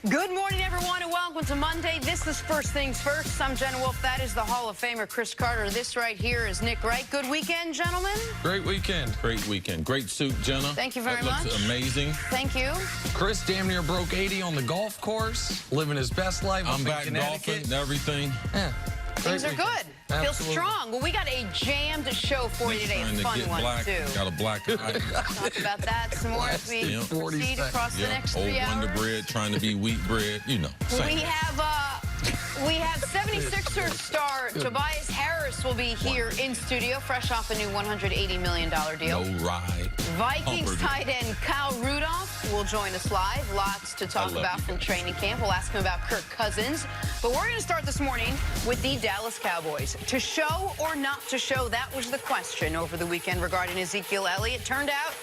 Good morning, everyone, and welcome to Monday. This is First Things First. I'm Jen Wolf. That is the Hall of Famer, Cris Carter. This right here is Nick Wright. Good weekend, gentlemen. Great weekend. Great weekend. Great suit, Jenna. Thank you very much. That looks amazing. Thank you. Cris damn near broke 80 on the golf course, living his best life. I'm back golfing and everything. Yeah. Things are good. Absolutely. Feel strong. Well, we got a jammed show for you today. A fun one, too. Got a black eye. Talk about that some more as we proceed across the next 3 hours. Old Wonder Bread trying to be wheat bread, you know. We have 76ers star Tobias Harris will be here in studio, fresh off a new $180 million deal. No ride. Vikings tight end Kyle Rudolph will join us live. Lots to talk about from training camp. We'll ask him about Kirk Cousins. But we're going to start this morning with the Dallas Cowboys. To show or not to show, that was the question over the weekend regarding Ezekiel Elliott. Turned out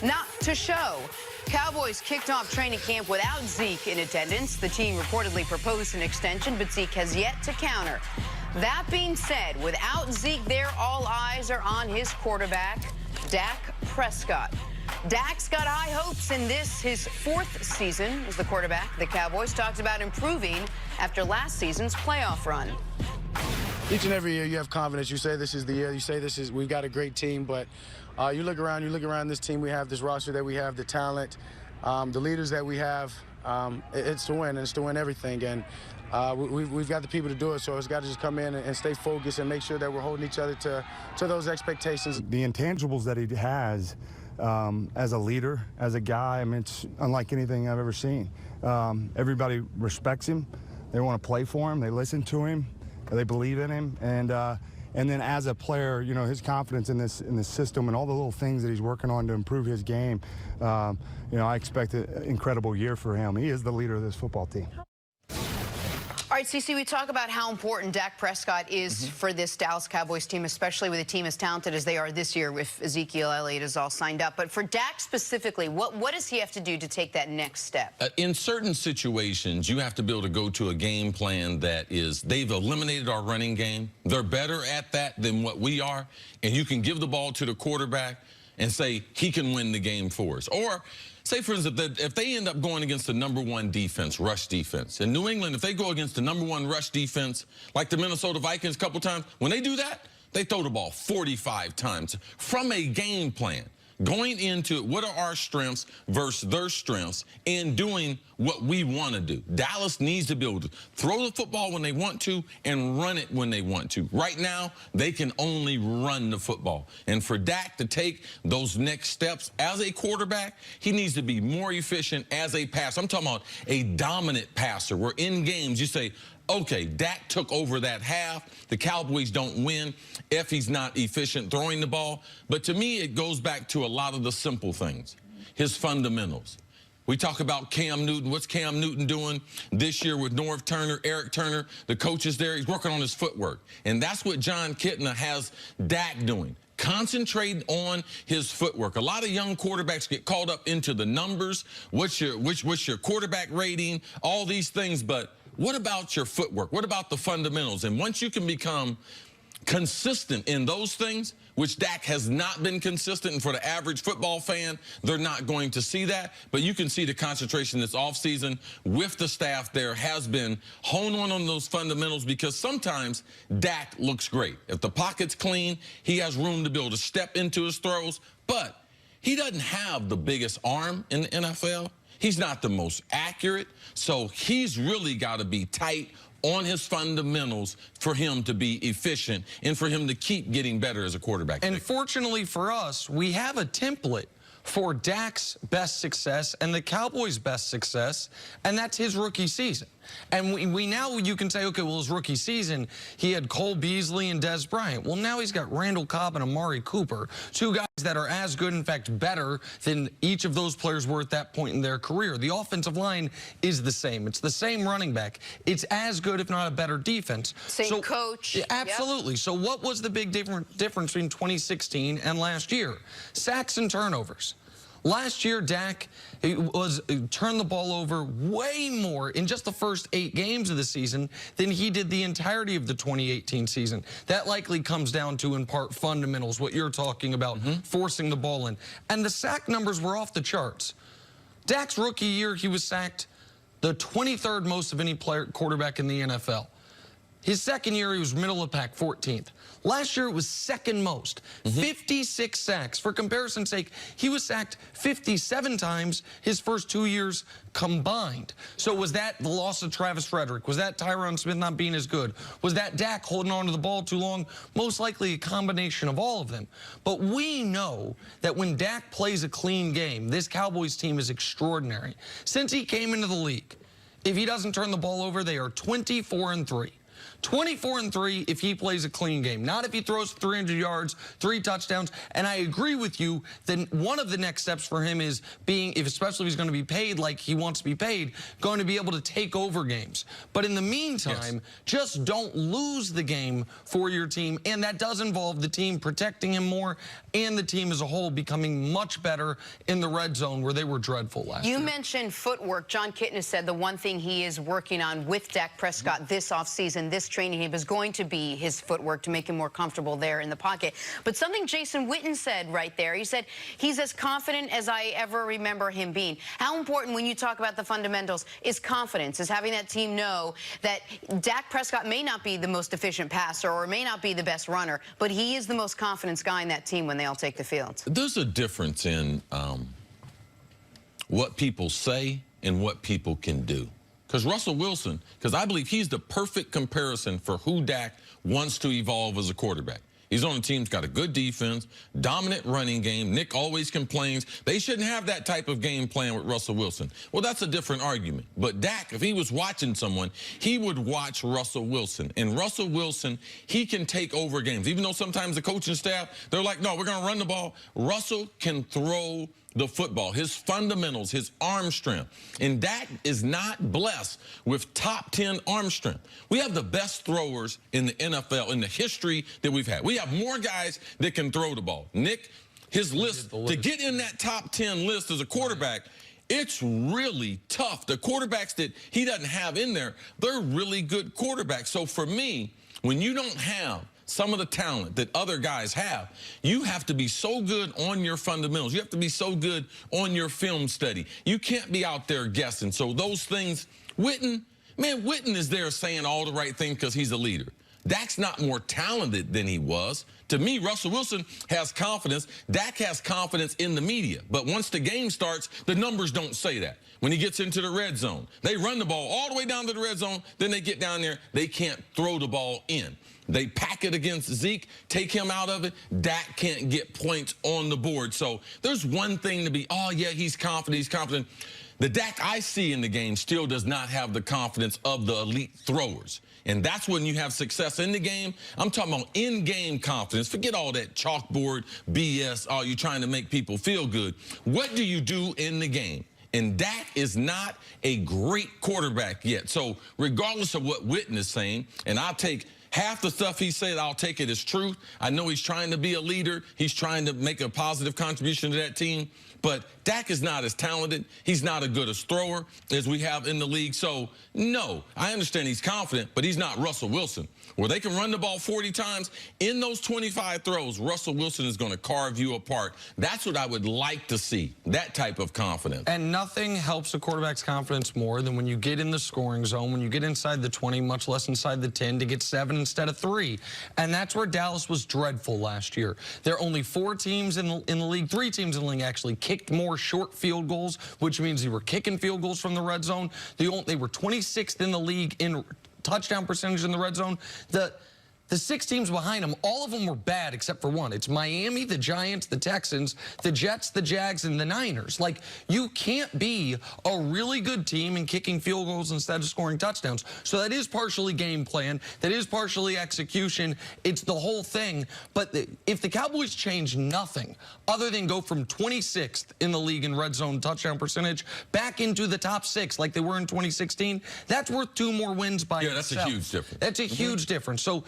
not to show. Cowboys kicked off training camp without Zeke in attendance. The team reportedly proposed an extension, but Zeke has yet to counter. That being said, without Zeke there, all eyes are on his quarterback, Dak Prsecott. Dak's got high hopes in this, his 4th season as the quarterback. The Cowboys talked about improving after last season's playoff run. Each and every year you have confidence. You say this is the year. You say we've got a great team, but you look around this team we have, this roster that we have, the talent, the leaders that we have. It's to win, and it's to win everything. And we've got the people to do it, so it's got to just come in and stay focused and make sure that we're holding each other to those expectations. The intangibles that he has as a leader, as a guy, I mean, it's unlike anything I've ever seen. Everybody respects him. They want to play for him. They listen to him. They believe in him. And then as a player, you know, his confidence in this system and all the little things that he's working on to improve his game, you know, I expect an incredible year for him. He is the leader of this football team. All right, CC, we talk about how important Dak Prsecott is for this Dallas Cowboys team, especially with a team as talented as they are this year if Ezekiel Elliott is all signed up. But for Dak specifically, what does he have to do to take that next step? In certain situations, you have to be able to go to a game plan that is, they've eliminated our running game. They're better at that than what we are. And you can give the ball to the quarterback and say he can win the game for us. Or say, for instance, if they end up going against the #1 defense, rush defense. In New England, if they go against the #1 rush defense, like the Minnesota Vikings a couple times, when they do that, they throw the ball 45 times from a game plan. Going into what are our strengths versus their strengths and doing what we want to do. Dallas needs to be able to throw the football when they want to and run it when they want to. Right now, they can only run the football. And for Dak to take those next steps as a quarterback, he needs to be more efficient as a passer. I'm talking about a dominant passer where in games you say, okay, Dak took over that half. The Cowboys don't win if he's not efficient throwing the ball. But to me, it goes back to a lot of the simple things, his fundamentals. We talk about Cam Newton. What's Cam Newton doing this year with Norv Turner, Eric Turner, the coaches there? He's working on his footwork. And that's what John Kitna has Dak doing. Concentrate on his footwork. A lot of young quarterbacks get caught up into the numbers, what's your quarterback rating, all these things, but what about your footwork? What about the fundamentals? And once you can become consistent in those things, which Dak has not been consistent, and for the average football fan, they're not going to see that. But you can see the concentration this offseason with the staff there has been hone on those fundamentals, because sometimes Dak looks great. If the pocket's clean, he has room to be able to step into his throws, but he doesn't have the biggest arm in the NFL. He's not the most accurate, so he's really got to be tight on his fundamentals for him to be efficient and for him to keep getting better as a quarterback. And fortunately for us, we have a template for Dak's best success and the Cowboys' best success, and that's his rookie season. And we now, you can say, okay, well, his rookie season, he had Cole Beasley and Des Bryant. Well, now he's got Randall Cobb and Amari Cooper, 2 guys that are as good, in fact, better than each of those players were at that point in their career. The offensive line is the same. It's the same running back. It's as good, if not a better defense. Same coach. Absolutely. Yep. So what was the big difference between 2016 and last year? Sacks and turnovers. Last year, Dak turned the ball over way more in just the first 8 games of the season than he did the entirety of the 2018 season. That likely comes down to, in part, fundamentals, what you're talking about, forcing the ball in. And the sack numbers were off the charts. Dak's rookie year, he was sacked the 23rd most of any quarterback in the NFL. His second year, he was middle of the pack, 14th. Last year, it was second most, 56 sacks. For comparison's sake, he was sacked 57 times his first 2 years combined. So was that the loss of Travis Frederick? Was that Tyron Smith not being as good? Was that Dak holding on to the ball too long? Most likely a combination of all of them. But we know that when Dak plays a clean game, this Cowboys team is extraordinary. Since he came into the league, if he doesn't turn the ball over, they are 24-3. 24-3 if he plays a clean game, not if he throws 300 yards, 3 touchdowns. And I agree with you that one of the next steps for him is being, especially if he's going to be paid like he wants to be paid, going to be able to take over games. But in the meantime, just don't lose the game for your team. And that does involve the team protecting him more and the team as a whole becoming much better in the red zone where they were dreadful last year. You mentioned footwork. John Kitna has said the one thing he is working on with Dak Prescott this offseason, this training camp, is going to be his footwork to make him more comfortable there in the pocket. But something Jason Witten said right there, he said he's as confident as I ever remember him being. How important, when you talk about the fundamentals, is confidence, is having that team know that Dak Prescott may not be the most efficient passer or may not be the best runner, but he is the most confident guy in that team when they all take the field. There's a difference in what people say and what people can do. Because Russell Wilson, because I believe he's the perfect comparison for who Dak wants to evolve as a quarterback. He's on a team that's got a good defense, dominant running game. Nick always complains they shouldn't have that type of game plan with Russell Wilson. Well, that's a different argument. But Dak, if he was watching someone, he would watch Russell Wilson. And Russell Wilson, he can take over games. Even though sometimes the coaching staff, they're like, no, we're going to run the ball. Russell can throw the football, his fundamentals, his arm strength. And Dak is not blessed with top 10 arm strength. We have the best throwers in the NFL in the history that we've had. We have more guys that can throw the ball. Nick, his list, to get in that top 10 list as a quarterback, it's really tough. The quarterbacks that he doesn't have in there, they're really good quarterbacks. So for me, when you don't have some of the talent that other guys have, you have to be so good on your fundamentals. You have to be so good on your film study. You can't be out there guessing. So those things, Witten is there saying all the right things because he's a leader. Dak's not more talented than he was. To me, Russell Wilson has confidence. Dak has confidence in the media. But once the game starts, the numbers don't say that. When he gets into the red zone, they run the ball all the way down to the red zone. Then they get down there. They can't throw the ball in. They pack it against Zeke, take him out of it. Dak can't get points on the board. So there's one thing to be, oh, yeah, he's confident, he's confident. The Dak I see in the game still does not have the confidence of the elite throwers. And that's when you have success in the game. I'm talking about in-game confidence. Forget all that chalkboard BS, oh, you're trying to make people feel good. What do you do in the game? And Dak is not a great quarterback yet. So regardless of what Witten is saying, and I'll take half the stuff he said, I'll take it as truth. I know he's trying to be a leader. He's trying to make a positive contribution to that team. But Dak is not as talented. He's not as good a thrower as we have in the league. So, no, I understand he's confident, but he's not Russell Wilson, where they can run the ball 40 times. In those 25 throws, Russell Wilson is going to carve you apart. That's what I would like to see, that type of confidence. And nothing helps a quarterback's confidence more than when you get in the scoring zone, when you get inside the 20, much less inside the 10, to get 7 instead of 3. And that's where Dallas was dreadful last year. There are only 4 teams in the league, 3 teams in the league actually kicked more short field goals, which means they were kicking field goals from the red zone. They were 26th in the league in touchdown percentage in the red zone. The 6 teams behind them, all of them were bad except for one. It's Miami, the Giants, the Texans, the Jets, the Jags, and the Niners. Like, you can't be a really good team in kicking field goals instead of scoring touchdowns. So that is partially game plan. That is partially execution. It's the whole thing. But if the Cowboys change nothing other than go from 26th in the league in red zone touchdown percentage back into the top 6 like they were in 2016, that's worth 2 more wins by itself. That's a huge difference. That's a huge difference. So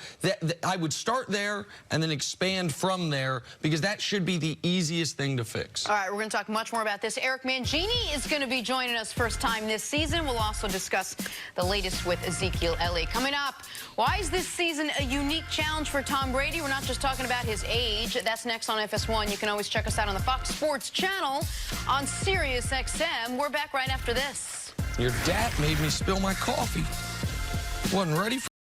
I would start there and then expand from there, because that should be the easiest thing to fix. All right, we're going to talk much more about this. Eric Mangini is going to be joining us first time this season. We'll also discuss the latest with Ezekiel Elliott. Coming up, why is this season a unique challenge for Tom Brady? We're not just talking about his age. That's next on FS1. You can always check us out on the Fox Sports channel on Sirius XM. We're back right after this. Your dad made me spill my coffee. Wasn't ready for